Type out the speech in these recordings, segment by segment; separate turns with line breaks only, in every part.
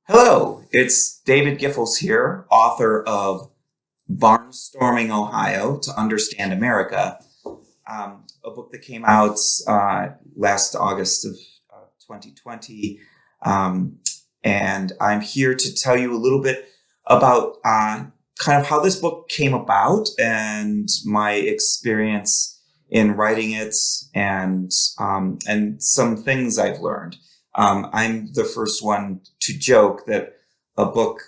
Hello, it's David Giffels here, author of Barnstorming, Ohio to Understand America, a book that came out last August of 2020. And I'm here to tell you a little bit about kind of how this book came about and my experience in writing it and some things I've learned. I'm the first one to joke that a book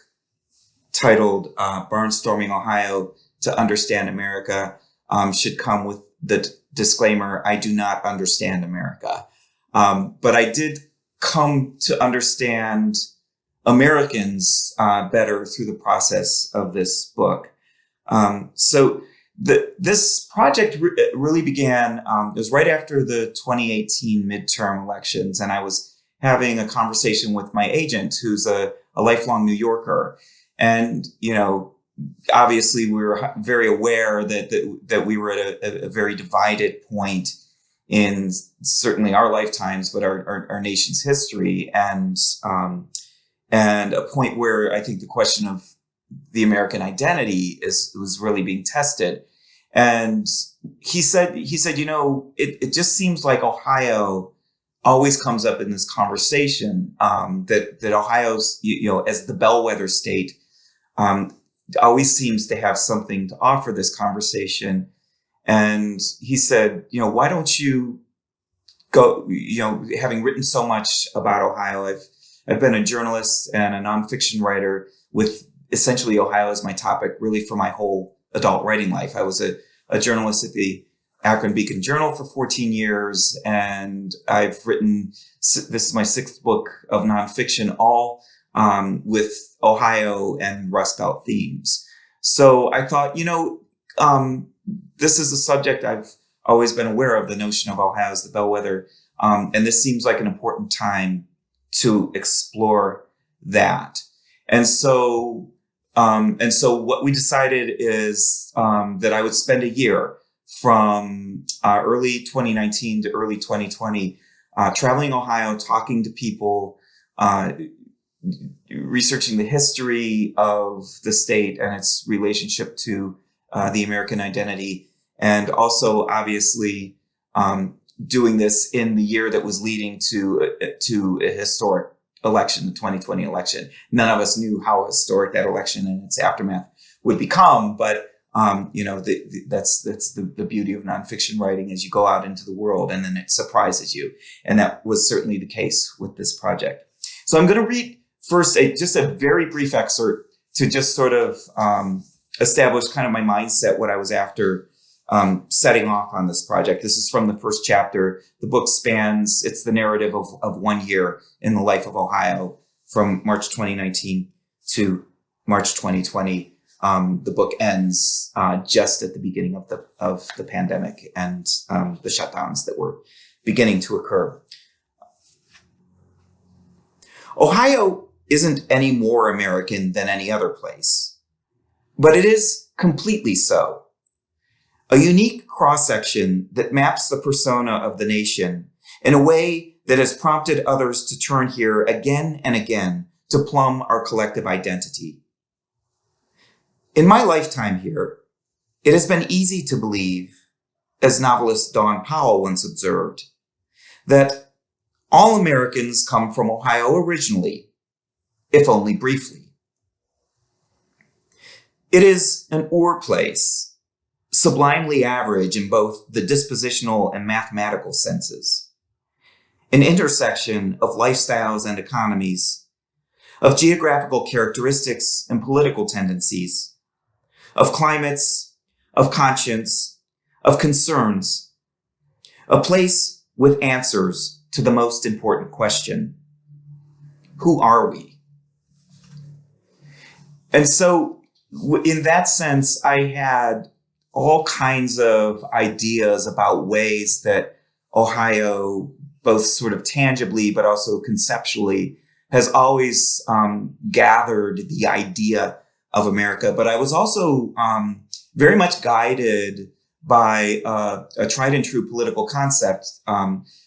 titled Barnstorming, Ohio to Understand America should come with the disclaimer, I do not understand America. But I did come to understand Americans better through the process of this book. This project really began, it was right after the 2018 midterm elections, and I was having a conversation with my agent, who's a lifelong New Yorker. And, obviously we were very aware that we were at a very divided point in certainly our lifetimes, but our nation's history. And a point where I think the question of the American identity was really being tested. And he said, it just seems like Ohio always comes up in this conversation, that Ohio's, as the bellwether state, always seems to have something to offer this conversation. And he said, why don't you go, having written so much about Ohio, I've been a journalist and a nonfiction writer with essentially Ohio as my topic really for my whole adult writing life. I was a journalist at the Akron Beacon Journal for 14 years, and I've written, this is my sixth book of nonfiction, all with Ohio and Rust Belt themes. So I thought, this is a subject I've always been aware of, the notion of Ohio as the bellwether, and this seems like an important time to explore that. And so what we decided is that I would spend a year from early 2019 to early 2020, traveling Ohio, talking to people, researching the history of the state and its relationship to the American identity, and also obviously doing this in the year that was leading to a historic election, the 2020 election. None of us knew how historic that election and its aftermath would become, but that's the beauty of nonfiction writing, as you go out into the world and then it surprises you. And that was certainly the case with this project. So I'm going to read first just a very brief excerpt to just sort of establish kind of my mindset, what I was after setting off on this project. This is from the first chapter. The book it's the narrative of 1 year in the life of Ohio from March 2019 to March 2020. The book ends just at the beginning of the pandemic and the shutdowns that were beginning to occur. Ohio isn't any more American than any other place, but it is completely so. A unique cross-section that maps the persona of the nation in a way that has prompted others to turn here again and again to plumb our collective identity. In my lifetime here, it has been easy to believe, as novelist Dawn Powell once observed, that all Americans come from Ohio originally, if only briefly. It is an Ur place, sublimely average in both the dispositional and mathematical senses, an intersection of lifestyles and economies, of geographical characteristics and political tendencies, of climates, of conscience, of concerns, a place with answers to the most important question: who are we? And so in that sense, I had all kinds of ideas about ways that Ohio, both sort of tangibly, but also conceptually, has always gathered the idea of America. But I was also very much guided by a tried and true political concept.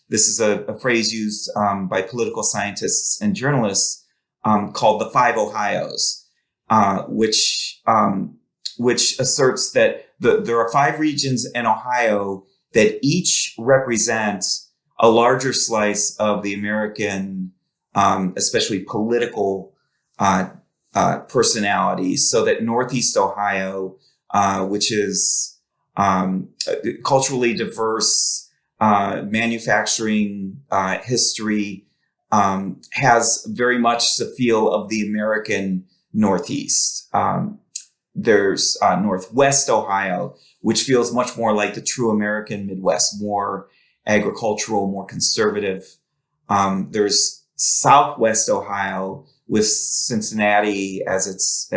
This is a phrase used by political scientists and journalists called The Five Ohios, which asserts that there are 5 regions in Ohio that each represent a larger slice of the American, especially political personalities. So that Northeast Ohio, which is culturally diverse, manufacturing history, has very much the feel of the American Northeast. There's Northwest Ohio, which feels much more like the true American Midwest, more agricultural, more conservative. There's Southwest Ohio with Cincinnati as its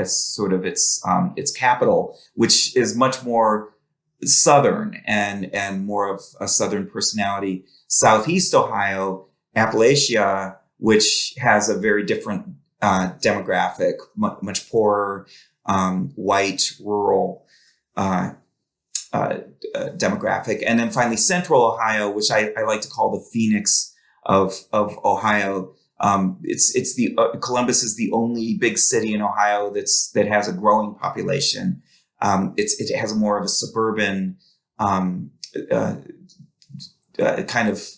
capital, which is much more Southern and more of a Southern personality. Southeast Ohio, Appalachia, which has a very different demographic, much poorer, white, rural demographic. And then finally, Central Ohio, which I like to call the Phoenix of Ohio. Columbus is the only big city in Ohio that has a growing population. It has more of a suburban kind of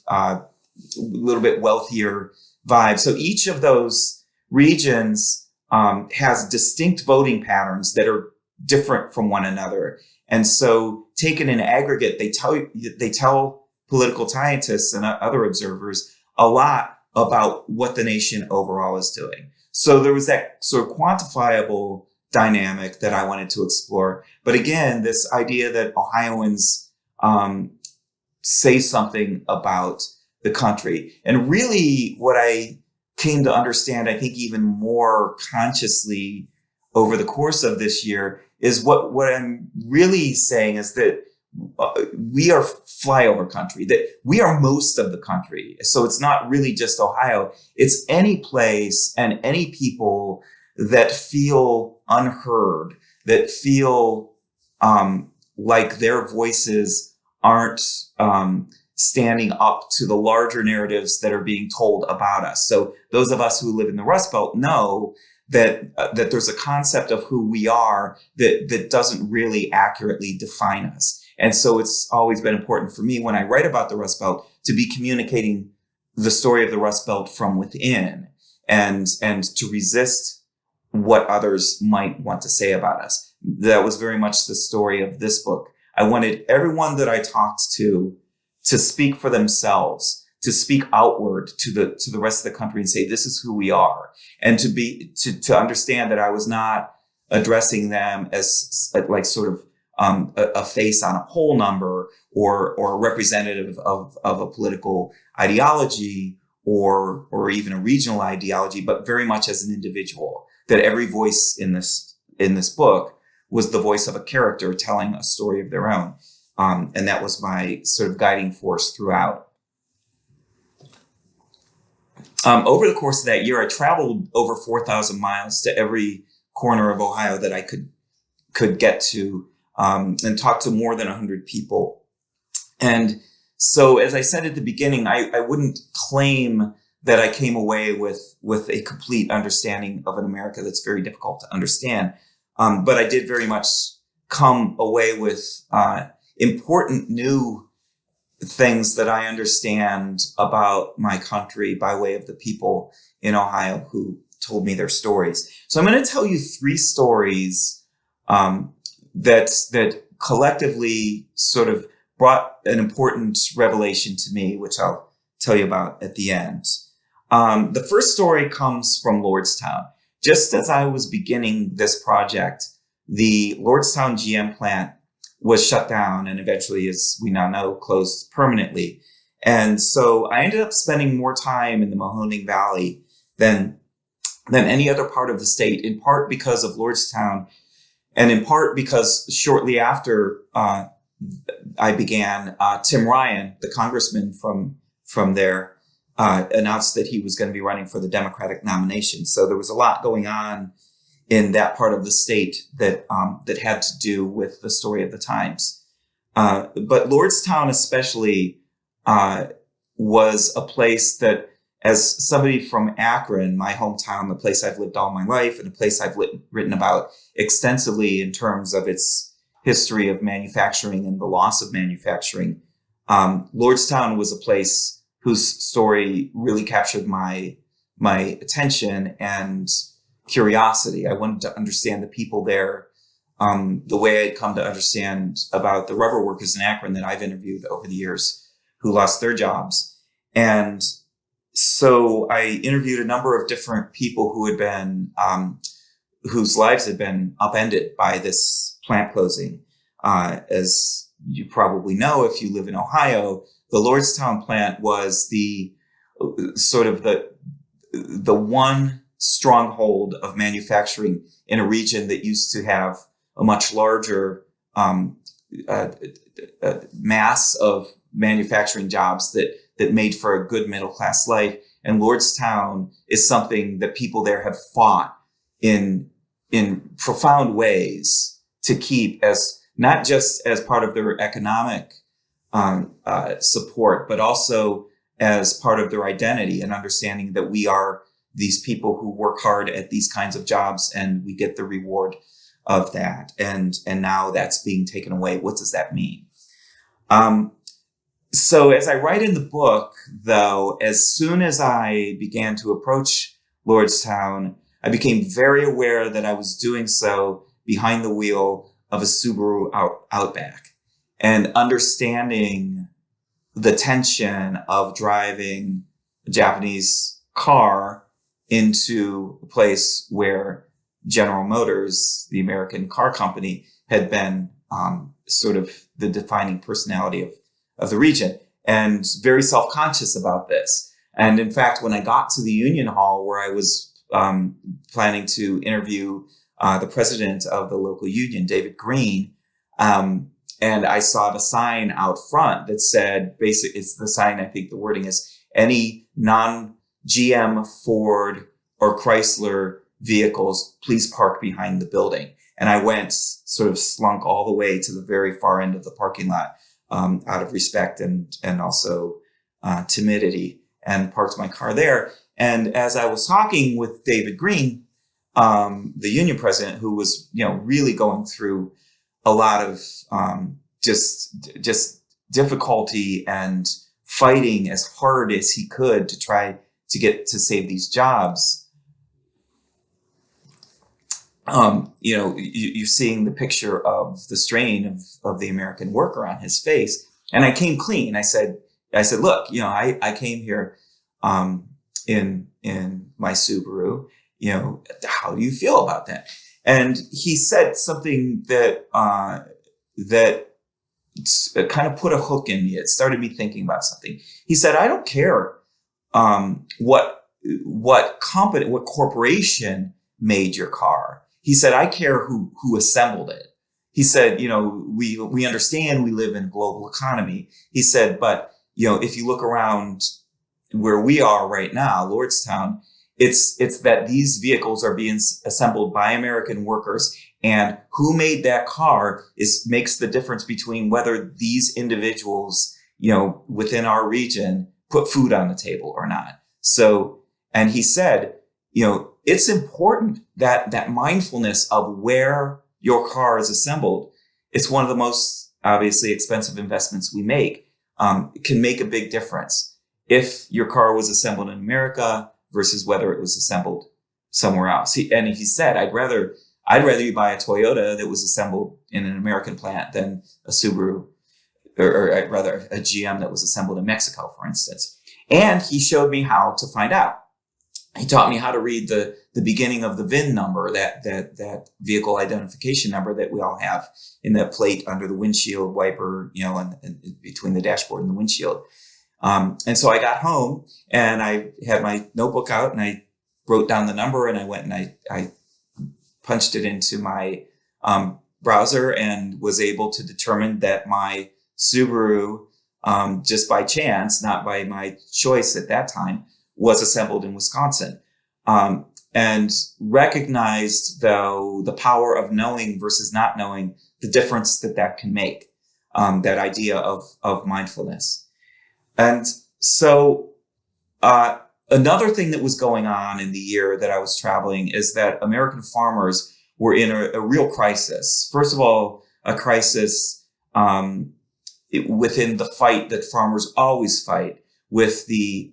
little bit wealthier vibe. So each of those regions has distinct voting patterns that are different from one another. And so taken in aggregate, they tell political scientists and other observers a lot about what the nation overall is doing. So there was that sort of quantifiable dynamic that I wanted to explore. But again, this idea that Ohioans say something about the country. And really what I came to understand, I think even more consciously over the course of this year, is what I'm really saying is that we are flyover country, that we are most of the country. So it's not really just Ohio. It's any place and any people that feel unheard, that feel like their voices aren't standing up to the larger narratives that are being told about us. So those of us who live in the Rust Belt know that there's a concept of who we are that doesn't really accurately define us. And so it's always been important for me when I write about the Rust Belt to be communicating the story of the Rust Belt from within and to resist what others might want to say about us. That was very much the story of this book. I wanted everyone that I talked to speak for themselves, to speak outward to the rest of the country and say, this is who we are. And to understand that I was not addressing them as like sort of a face on a poll number or a representative of a political ideology or even a regional ideology, but very much as an individual, that every voice in this book was the voice of a character telling a story of their own. And that was my sort of guiding force throughout. Over the course of that year, I traveled over 4,000 miles to every corner of Ohio that I could get to, and talked to more than 100 people. And so, as I said at the beginning, I wouldn't claim that I came away with a complete understanding of an America that's very difficult to understand. But I did very much come away with important new things that I understand about my country by way of the people in Ohio who told me their stories. So I'm going to tell you 3 stories that collectively sort of brought an important revelation to me, which I'll tell you about at the end. The first story comes from Lordstown. Just as I was beginning this project, the Lordstown GM plant was shut down and eventually, as we now know, closed permanently. And so I ended up spending more time in the Mahoning Valley than any other part of the state, in part because of Lordstown, and in part because shortly after I began, Tim Ryan, the congressman from there, announced that he was going to be running for the Democratic nomination. So there was a lot going on in that part of the state that had to do with the story of the times. But Lordstown especially was a place that, as somebody from Akron, my hometown, the place I've lived all my life, and a place I've written about extensively in terms of its history of manufacturing and the loss of manufacturing, Lordstown was a place whose story really captured my attention and curiosity. I wanted to understand the people there, the way I'd come to understand about the rubber workers in Akron that I've interviewed over the years who lost their jobs. And so I interviewed a number of different people who had been, whose lives had been upended by this plant closing. As you probably know, if you live in Ohio, the Lordstown plant was the sort of the one stronghold of manufacturing in a region that used to have a much larger mass of manufacturing jobs that made for a good middle class life. And Lordstown is something that people there have fought in profound ways to keep as not just as part of their economic support, but also as part of their identity and understanding that we are these people who work hard at these kinds of jobs and we get the reward of that. And now that's being taken away. What does that mean? So as I write in the book, though, as soon as I began to approach Lordstown, I became very aware that I was doing so behind the wheel of a Subaru Outback, and understanding the tension of driving a Japanese car into a place where General Motors, the American car company, had been sort of the defining personality of the region, and very self-conscious about this. And in fact, when I got to the Union Hall where I was planning to interview the president of the local union, David Green, and I saw the sign out front that said, basically, it's the sign, I think the wording is, any non-GM, Ford, or Chrysler vehicles, please park behind the building. And I went, sort of slunk all the way to the very far end of the parking lot, out of respect and also timidity, and parked my car there. And as I was talking with David Green, the union president, who was, really going through a lot of just difficulty and fighting as hard as he could to try to get to save these jobs. You're seeing the picture of the strain of the American worker on his face. And I came clean. I said, look, I came here in my Subaru. How do you feel about that? And he said something that kind of put a hook in me. It started me thinking about something. He said, I don't care what company, what corporation made your car. He said, I care who assembled it. He said, we understand we live in a global economy. He said, but if you look around where we are right now, Lordstown, it's that these vehicles are being assembled by American workers, and who made that car makes the difference between whether these individuals, within our region put food on the table or not. So, and he said, it's important that mindfulness of where your car is assembled. It's one of the most obviously expensive investments we make. It can make a big difference if your car was assembled in America versus whether it was assembled somewhere else. He said, I'd rather you buy a Toyota that was assembled in an American plant than a Subaru, or rather a GM that was assembled in Mexico, for instance. And he showed me how to find out. He taught me how to read the beginning of the VIN number, that vehicle identification number that we all have in the plate under the windshield wiper, and between the dashboard and the windshield. And so I got home and I had my notebook out and I wrote down the number, and I went and I punched it into my browser and was able to determine that my Subaru, just by chance, not by my choice at that time, was assembled in Wisconsin, and recognized, though, the power of knowing versus not knowing, the difference that can make, that idea of mindfulness. And so, Another thing that was going on in the year that I was traveling is that American farmers were in a real crisis. First of all, a crisis within the fight that farmers always fight with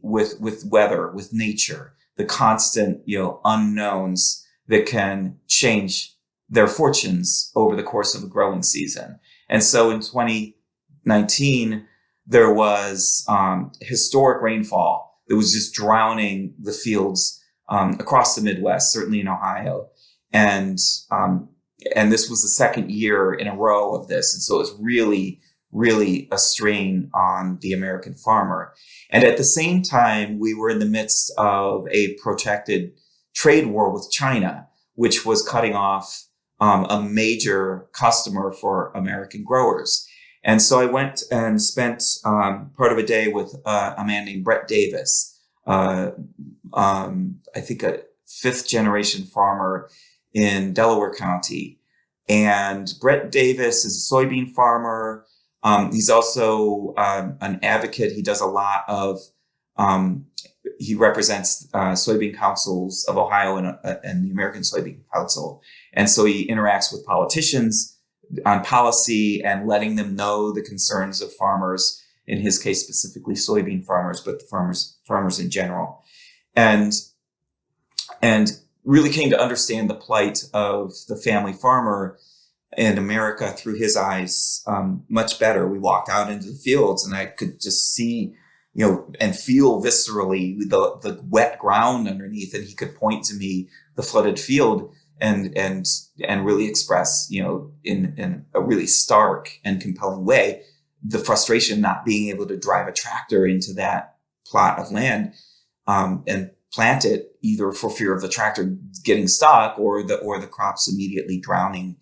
with weather, with nature, the constant, unknowns that can change their fortunes over the course of a growing season. And so in 2019, there was historic rainfall that was just drowning the fields across the Midwest, certainly in Ohio. And this was the second year in a row of this. And so it was really, really a strain on the American farmer. And at the same time, we were in the midst of a protracted trade war with China, which was cutting off a major customer for American growers. And so I went and spent part of a day with a man named Brett Davis, I think a fifth generation farmer in Delaware County. And Brett Davis is a soybean farmer. He's also an advocate. He does a lot of, he represents soybean councils of Ohio and the American Soybean Council. And so he interacts with politicians on policy and letting them know the concerns of farmers, in his case specifically soybean farmers, but the farmers in general, and really came to understand the plight of the family farmer in America through his eyes much better. We walked out into the fields and I could just see, and feel viscerally the wet ground underneath, and he could point to me the flooded field and really express, in a really stark and compelling way, the frustration not being able to drive a tractor into that plot of land and plant it, either for fear of the tractor getting stuck or the crops immediately drowning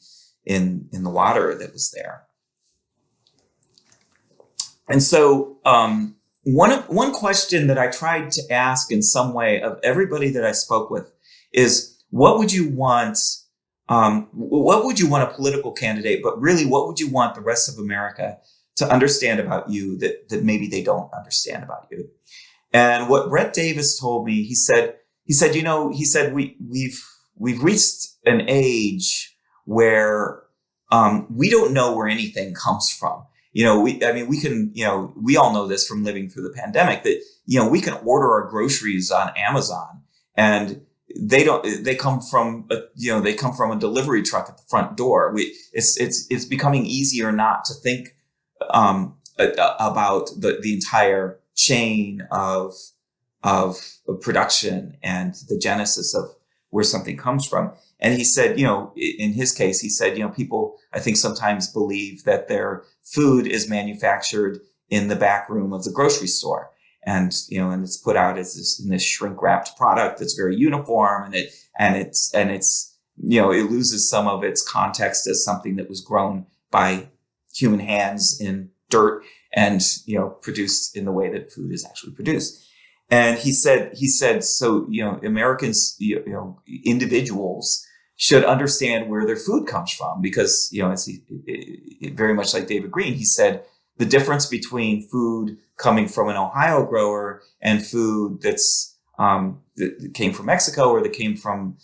in the water that was there. And so one question that I tried to ask in some way of everybody that I spoke with is, what would you want a political candidate, but really what would you want the rest of America to understand about you that maybe they don't understand about you? And what Brett Davis told me, he said, we've reached an age where we don't know where anything comes from. We all know this from living through the pandemic that, we can order our groceries on Amazon and they come from a delivery truck at the front door. It's becoming easier not to think about the entire chain of production and the genesis of where something comes from. And he said, in his case, he said, people, I think, sometimes believe that their food is manufactured in the back room of the grocery store. And, and it's put out as this shrink wrapped product that's very uniform, and it loses some of its context as something that was grown by human hands in dirt and, produced in the way that food is actually produced. And he said, so, Americans, individuals should understand where their food comes from, because, it's very much like David Green. He said the difference between food coming from an Ohio grower and food that came from Mexico or that came from,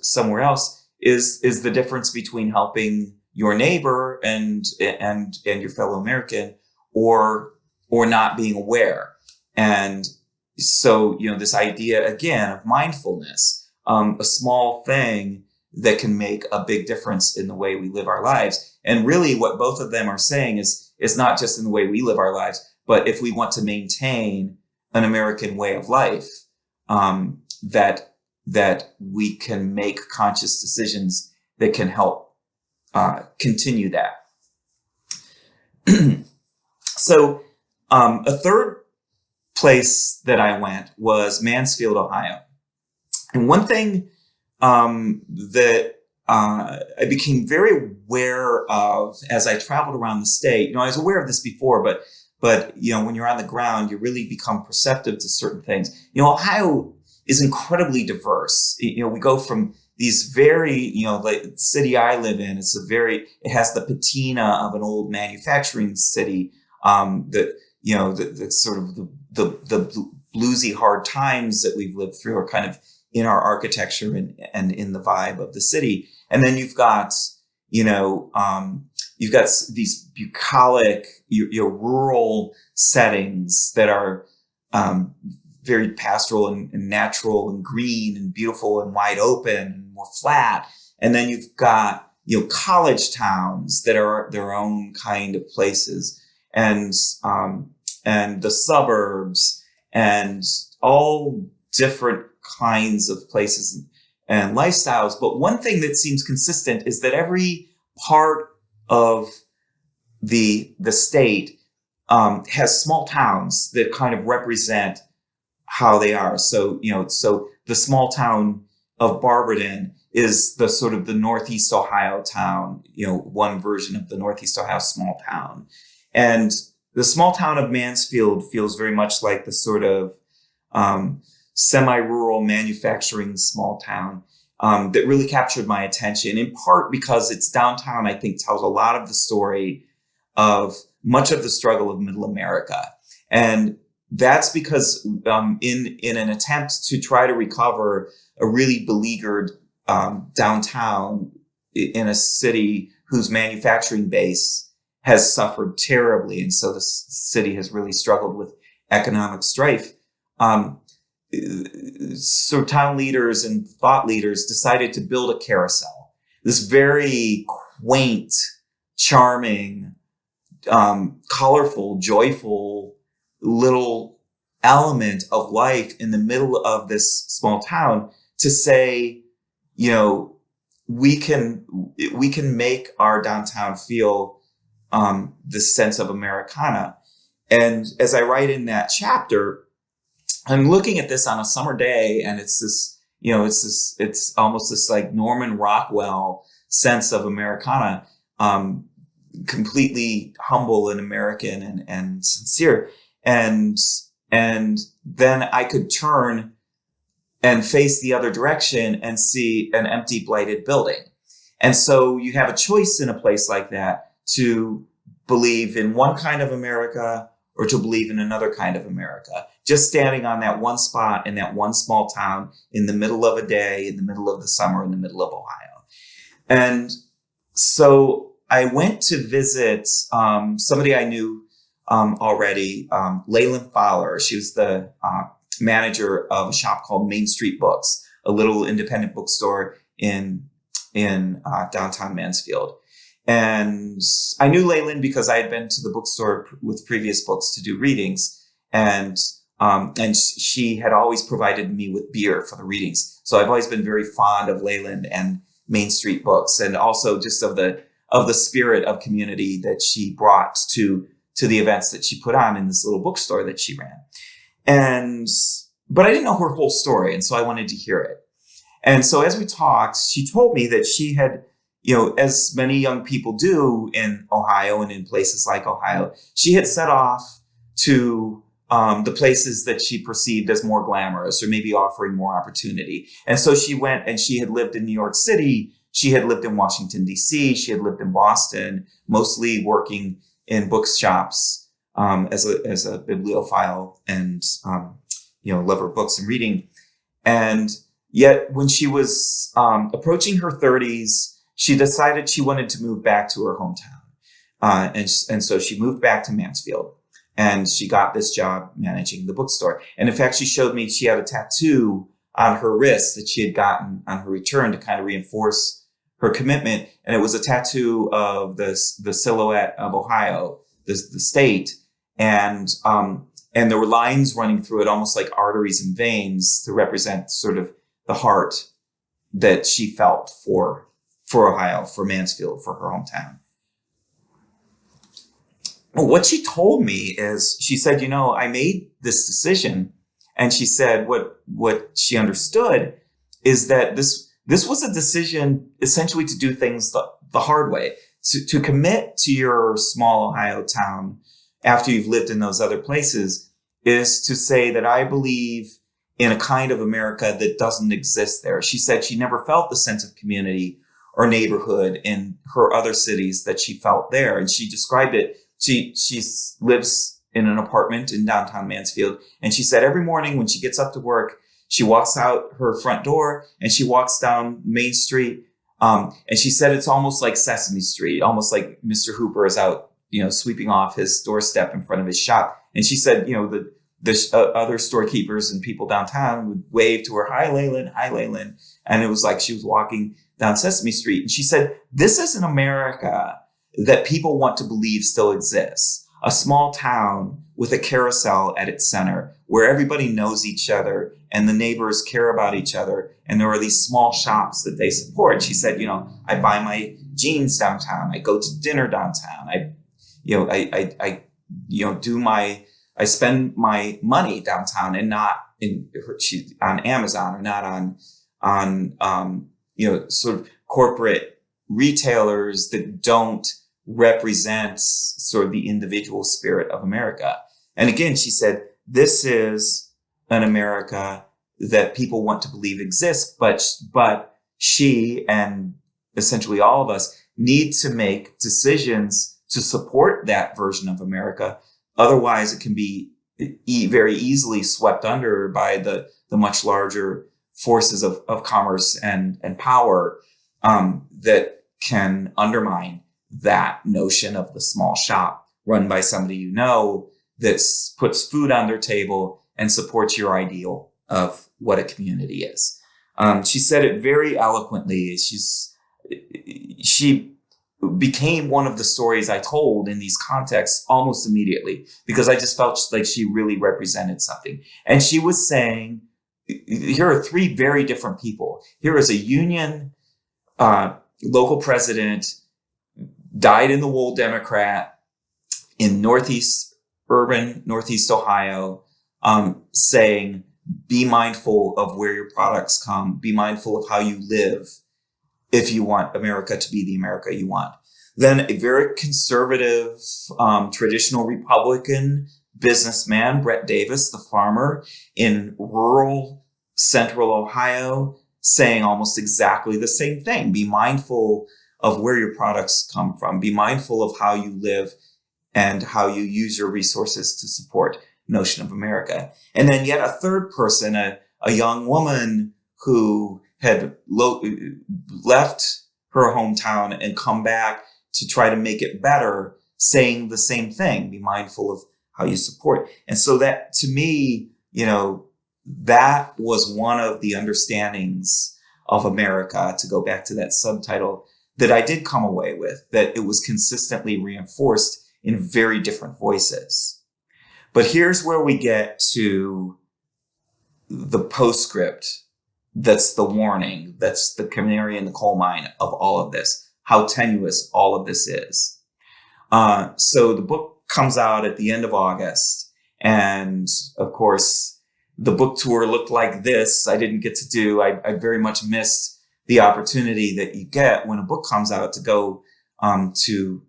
somewhere else is the difference between helping your neighbor and your fellow American or not being aware. And so, this idea again of mindfulness, a small thing that can make a big difference in the way we live our lives. And really what both of them are saying is not just in the way we live our lives, but if we want to maintain an American way of life, that we can make conscious decisions that can help continue that. So a third place that I went was Mansfield, Ohio. And one thing that I became very aware of as I traveled around the state, I was aware of this before, but when you're on the ground, you really become perceptive to certain things. Ohio is incredibly diverse. We go from these very, like the city I live in, it has the patina of an old manufacturing city, the sort of the bluesy hard times that we've lived through are kind of in our architecture and in the vibe of the city. And then you've got, you've got these bucolic, your rural settings that are very pastoral and natural and green and beautiful and wide open and more flat. And then you've got, college towns that are their own kind of places, and the suburbs, and all different kinds of places and lifestyles. But one thing that seems consistent is that every part of the state has small towns that kind of represent how they are. So, so the small town of Barberton is the sort of the Northeast Ohio town, one version of the Northeast Ohio small town. And the small town of Mansfield feels very much like the sort of semi-rural manufacturing small town that really captured my attention, in part because its downtown, I think, tells a lot of the story of much of the struggle of Middle America. And that's because in an attempt to try to recover a really beleaguered downtown in a city whose manufacturing base has suffered terribly, and so the city has really struggled with economic strife. So town leaders and thought leaders decided to build a carousel, this very quaint, charming, colorful, joyful little element of life in the middle of this small town, to say, we can make our downtown feel this sense of Americana. And as I write in that chapter, I'm looking at this on a summer day, and it's almost this like Norman Rockwell sense of Americana, completely humble and American and sincere. And then I could turn and face the other direction and see an empty, blighted building. And so you have a choice in a place like that to believe in one kind of America or to believe in another kind of America. Just standing on that one spot in that one small town in the middle of a day, in the middle of the summer, in the middle of Ohio. And so I went to visit somebody I knew already, Leyland Fowler. She was the manager of a shop called Main Street Books, a little independent bookstore in downtown Mansfield. And I knew Leyland because I had been to the bookstore with previous books to do readings, and she had always provided me with beer for the readings. So I've always been very fond of Leyland and Main Street Books, and also just of the spirit of community that she brought to the events that she put on in this little bookstore that she ran. But I didn't know her whole story, and so I wanted to hear it. And so as we talked, she told me that she had, as many young people do in Ohio and in places like Ohio, she had set off to the places that she perceived as more glamorous or maybe offering more opportunity. And so she went, and she had lived in New York City. She had lived in Washington, D.C. She had lived in Boston, mostly working in bookshops as a bibliophile and lover of books and reading. And yet when she was approaching her 30s, she decided she wanted to move back to her hometown. And so she moved back to Mansfield, and she got this job managing the bookstore. And in fact, she showed me she had a tattoo on her wrist that she had gotten on her return to kind of reinforce her commitment. And it was a tattoo of the silhouette of Ohio, the state. And there were lines running through it, almost like arteries and veins, to represent sort of the heart that she felt for Ohio, for Mansfield, for her hometown. Well, what she told me is, she said, I made this decision. And she said what she understood is that this was a decision essentially to do things the hard way, to commit to your small Ohio town after you've lived in those other places, is to say that I believe in a kind of America that doesn't exist there. She said she never felt the sense of community or neighborhood in her other cities that she felt there. And she described it. She lives in an apartment in downtown Mansfield. And she said every morning when she gets up to work, she walks out her front door and she walks down Main Street. And she said it's almost like Sesame Street, almost like Mr. Hooper is out, sweeping off his doorstep in front of his shop. And she said, the other storekeepers and people downtown would wave to her, "Hi, Leyland, hi, Leyland." And it was like she was walking down Sesame Street. And she said, this is an America that people want to believe still exists. A small town with a carousel at its center where everybody knows each other and the neighbors care about each other. And there are these small shops that they support. She said, I buy my jeans downtown. I go to dinner downtown. I spend my money downtown and not on Amazon or not on sort of corporate retailers that don't represent sort of the individual spirit of America. And again, she said, this is an America that people want to believe exists, but she and essentially all of us need to make decisions to support that version of America. Otherwise, it can be very easily swept under by the much larger forces of commerce and power that can undermine that notion of the small shop run by somebody that puts food on their table and supports your ideal of what a community is. She said it very eloquently. She became one of the stories I told in these contexts almost immediately because I just felt like she really represented something. And she was saying, here are three very different people. Here is a union local president, dyed-in-the-wool Democrat in Northeast Ohio, saying, be mindful of where your products come, be mindful of how you live if you want America to be the America you want. Then a very conservative, traditional Republican businessman, Brett Davis, the farmer in rural central Ohio, saying almost exactly the same thing. Be mindful of where your products come from. Be mindful of how you live and how you use your resources to support notion of America. And then yet a third person, a young woman who had left her hometown and come back to try to make it better, saying the same thing. Be mindful of how you support. And so that, to me, that was one of the understandings of America, to go back to that subtitle, that I did come away with, that it was consistently reinforced in very different voices. But here's where we get to the postscript. That's the warning. That's the canary in the coal mine of all of this, how tenuous all of this is. So the book comes out at the end of August. And of course, the book tour looked like this. I didn't get to do, I very much missed the opportunity that you get when a book comes out to go to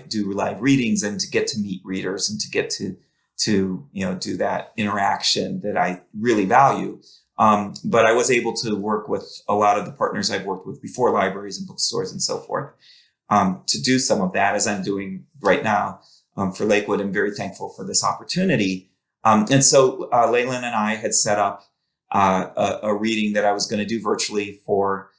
do live readings and to get to meet readers and to get to do that interaction that I really value. But I was able to work with a lot of the partners I've worked with before, libraries and bookstores and so forth, to do some of that, as I'm doing right now for Lakewood. I'm very thankful for this opportunity. And so Leyland and I had set up a reading that I was going to do virtually for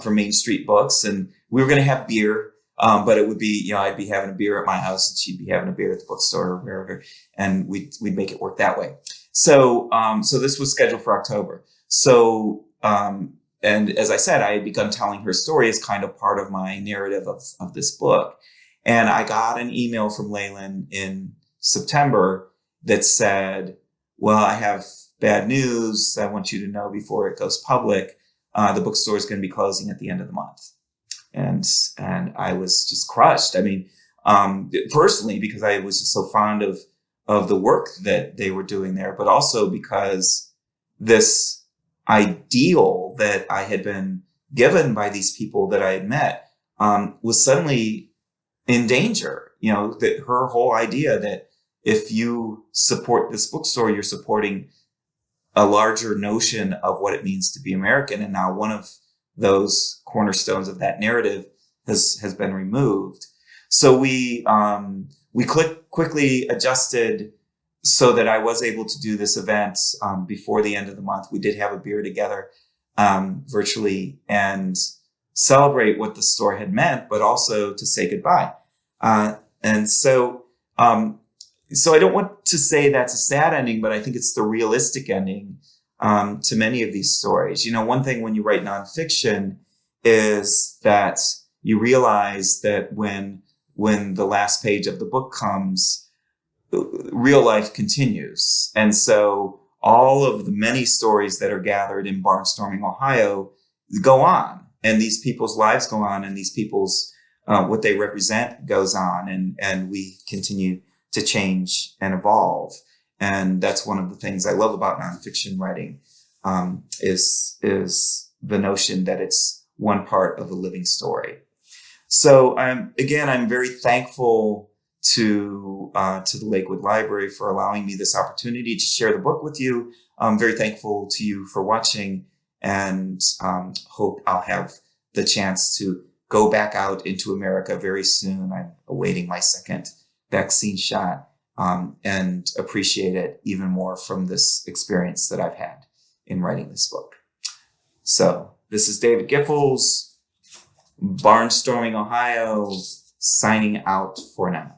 Main Street Books, and we were going to have beer, but it would be, I'd be having a beer at my house and she'd be having a beer at the bookstore or wherever, and we'd make it work that way. So this was scheduled for October. So, and as I said, I had begun telling her story as kind of part of my narrative of this book. And I got an email from Leyland in September that said, well, I have bad news. I want you to know before it goes public. The bookstore is going to be closing at the end of the month. And I was just crushed. I mean, personally, because I was just so fond of the work that they were doing there, but also because this ideal that I had been given by these people that I had met, was suddenly in danger. That her whole idea that if you support this bookstore, you're supporting a larger notion of what it means to be American. And now one of those cornerstones of that narrative has been removed. So we we quickly adjusted so that I was able to do this event before the end of the month. We did have a beer together virtually and celebrate what the store had meant, but also to say goodbye. And so I don't want to say that's a sad ending, but I think it's the realistic ending to many of these stories. You know, one thing when you write nonfiction is that you realize that when the last page of the book comes, real life continues. And so all of the many stories that are gathered in Barnstorming, Ohio go on, and these people's lives go on, and these people's what they represent goes on, and we continue to change and evolve. And that's one of the things I love about nonfiction writing, is the notion that it's one part of a living story. So I'm very thankful to the Lakewood Library for allowing me this opportunity to share the book with you. I'm very thankful to you for watching, and hope I'll have the chance to go back out into America very soon. I'm awaiting my second vaccine shot, and appreciate it even more from this experience that I've had in writing this book. So this is David Giffels, Barnstorming, Ohio, signing out for now.